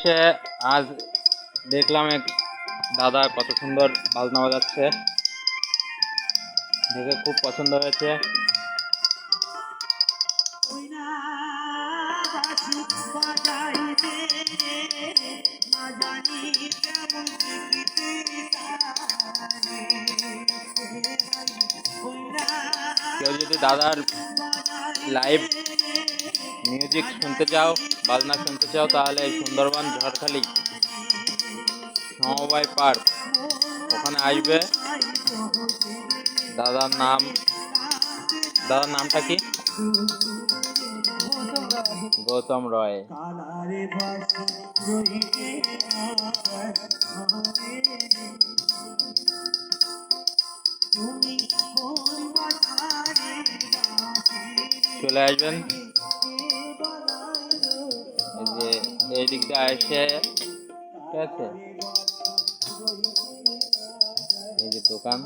সে আজ দেখলাম এক দাদা কত সুন্দর বাজনা বাজাচ্ছে, দেখে খুব পছন্দ হয়েছে। কেউ যদি দাদার লাইভ মিউজিক শুনতে চাও, বাজনা শুনতে চাও, তাহলে এই সুন্দরবন ঝড়খালি সমবায় পার্ক ওখানে আসবে। দাদার নামটা কি? গৌতম রয়। চলে আসবেন, এই যে এই দিকটা এসে, ঠিক আছে, এই যে দোকান।